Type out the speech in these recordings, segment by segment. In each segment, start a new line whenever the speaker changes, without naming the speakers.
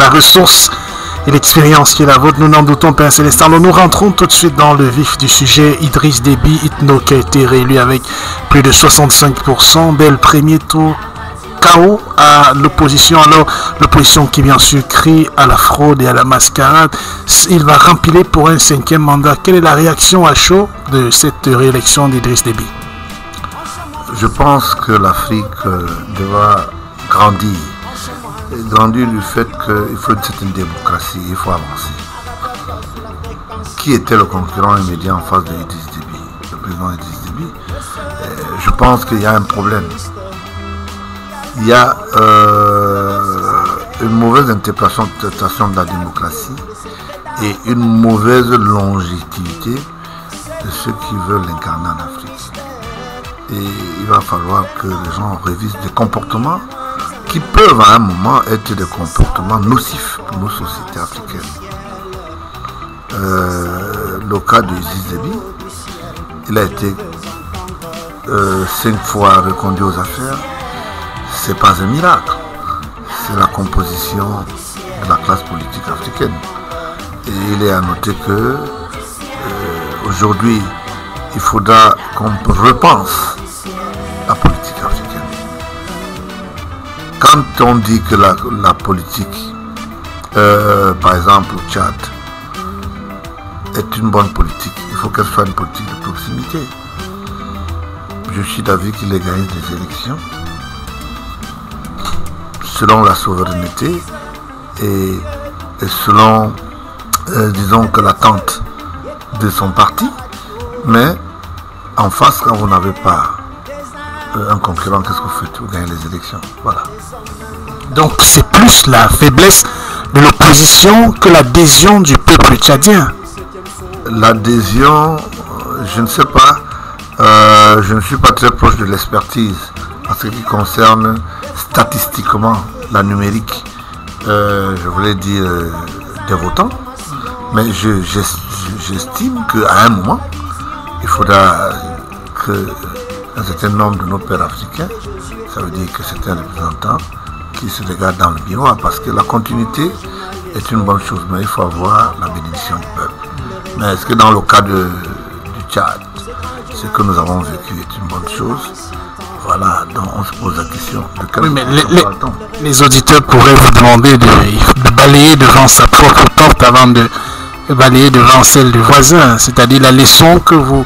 la ressource et l'expérience qui est la vôtre, nous n'en doutons pas un seul instant. Alors nous rentrons tout de suite dans le vif du sujet. Idriss Déby Itno qui a été réélu avec plus de 65% dès le premier tour, KO à l'opposition. Alors l'opposition qui bien sûr crie à la fraude et à la mascarade. Il va rempiler pour un 5e mandat. Quelle est la réaction à chaud de cette réélection d'Idriss Déby?
Je pense que l'Afrique doit grandir. Et grandir du fait qu'il faut une certaine démocratie, il faut avancer. Qui était le concurrent immédiat en face de Idriss Déby, le président Idriss Déby? Je pense qu'il y a un problème. Il y a une mauvaise interprétation de la démocratie et une mauvaise longévité de ceux qui veulent l'incarner en Afrique. Et il va falloir que les gens révisent des comportements qui peuvent à un moment être des comportements nocifs pour nos sociétés africaines. Le cas de Idriss Déby, il a été 5 fois reconduit aux affaires. C'est pas un miracle, c'est la composition de la classe politique africaine. Et il est à noter que aujourd'hui, il faudra qu'on repense la politique africaine. Quand on dit que la politique, par exemple au Tchad, est une bonne politique, il faut qu'elle soit une politique de proximité. Je suis d'avis qu'il ait gagné des élections selon la souveraineté et selon, disons que l'attente de son parti, mais en face, quand vous n'avez pas un concurrent, qu'est-ce que vous faites? Vous gagnez les élections. Voilà.
Donc c'est plus la faiblesse de l'opposition que l'adhésion du peuple tchadien.
L'adhésion, je ne sais pas, je ne suis pas très proche de l'expertise en ce qui concerne statistiquement la numérique, je voulais dire des votants, mais j'estime qu'à un moment, il faudra qu'un certain nombre de nos pères africains, ça veut dire que certains représentants qui se regardent dans le miroir, parce que la continuité est une bonne chose, mais il faut avoir la bénédiction du peuple. Mais est-ce que dans le cas du Tchad, ce que nous avons vécu est une bonne chose? Voilà, donc on se pose la question de quel
oui, mais les auditeurs pourraient vous demander de balayer devant sa propre porte avant de balayer devant celle du voisin. C'est-à-dire la leçon que vous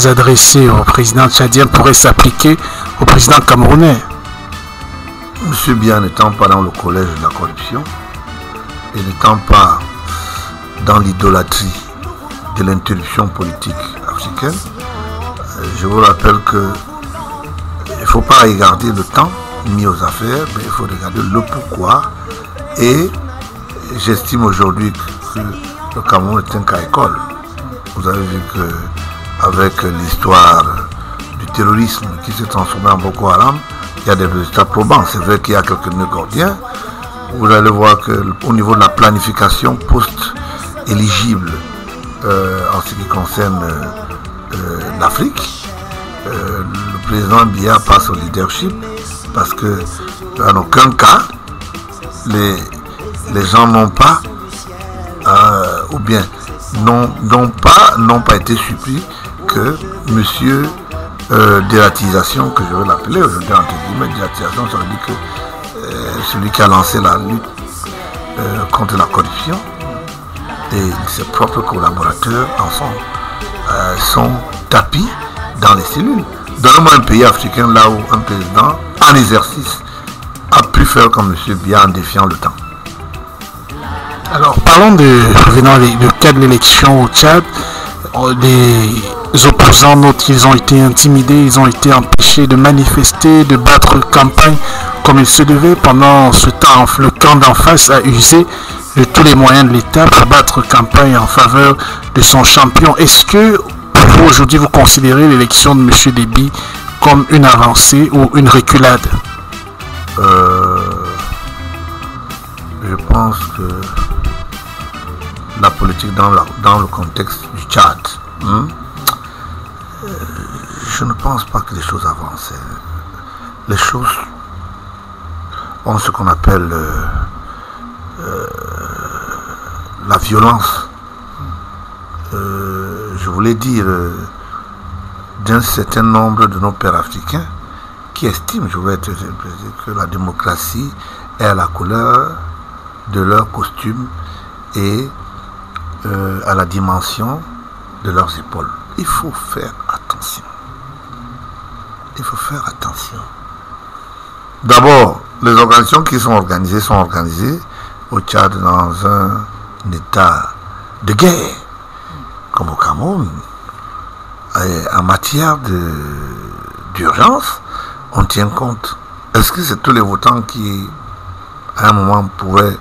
adressez au président tchadien pourrait s'appliquer au président camerounais.
Monsieur Biya n'étant pas dans le collège de la corruption et n'étant pas dans l'idolâtrie de l'interruption politique africaine, je vous rappelle que il ne faut pas regarder le temps mis aux affaires, mais il faut regarder le pourquoi. Et j'estime aujourd'hui que le Cameroun est un cas école. Vous avez vu qu'avec l'histoire du terrorisme qui s'est transformé en Boko Haram, il y a des résultats probants. C'est vrai qu'il y a quelques nœuds gordiens. Vous allez voir qu'au niveau de la planification post-éligible en ce qui concerne l'Afrique, le président Biya passe au leadership parce que en aucun cas les gens n'ont pas ou bien n'ont pas été surpris que monsieur dératisation, que je vais l'appeler aujourd'hui entre guillemets dératisation, ça veut dire que celui qui a lancé la lutte contre la corruption et ses propres collaborateurs sont tapis dans les cellules. Donnez-moi un pays africain là où un président en exercice a pu faire comme M. Biya en défiant le temps.
Alors parlons revenant le cas de l'élection au Tchad. Les opposants notent qu'ils ont été intimidés, ils ont été empêchés de manifester, de battre campagne comme il se devait. Pendant ce temps, le camp d'en face a usé de tous les moyens de l'État pour battre campagne en faveur de son champion. Est-ce que vous, aujourd'hui, vous considérez l'élection de M. Déby comme une avancée ou une reculade?
Je pense que la politique dans le contexte du Tchad, je ne pense pas que les choses avancent. Les choses ont ce qu'on appelle la violence, je voulais dire, d'un certain nombre de nos pères africains qui estiment, je voulais être précis, que la démocratie est à la couleur de leur costume et à la dimension de leurs épaules. Il faut faire attention. Il faut faire attention. D'abord, les organisations qui sont organisées au Tchad dans un état de guerre, comme au Cameroun. Et en matière d'urgence, on tient compte. Est-ce que c'est tous les votants qui, à un moment, pouvaient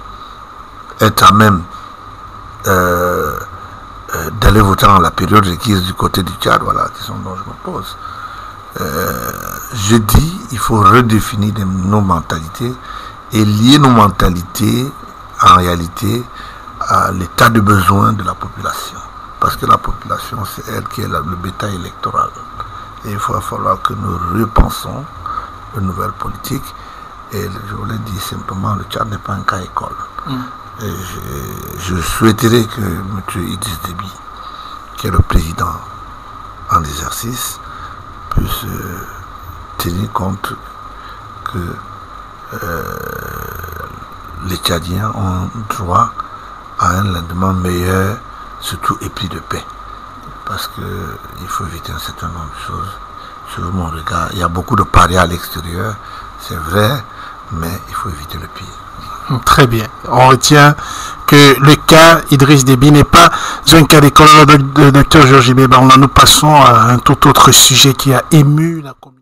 être à même d'aller voter dans la période requise du côté du Tchad? Voilà la question dont je me pose. Je dis, il faut redéfinir nos mentalités et lier nos mentalités en réalité à l'état de besoin de la population. Parce que la population, c'est elle qui est le bétail électoral. Et il va falloir que nous repensons une nouvelle politique. Et je voulais dire simplement, le Tchad n'est pas un cas école. Et je souhaiterais que M. Idriss Déby, qui est le président en exercice, puisse tenir compte que les Tchadiens ont droit à un lendemain meilleur, surtout épris de paix. Parce qu'il faut éviter un certain nombre de choses. Sur mon regard, il y a beaucoup de parias à l'extérieur, c'est vrai, mais il faut éviter le pire.
Très bien. On retient que le cas Idriss Déby n'est pas un cas d'école de Dr Georges Ibeba. Nous passons à un tout autre sujet qui a ému la communauté.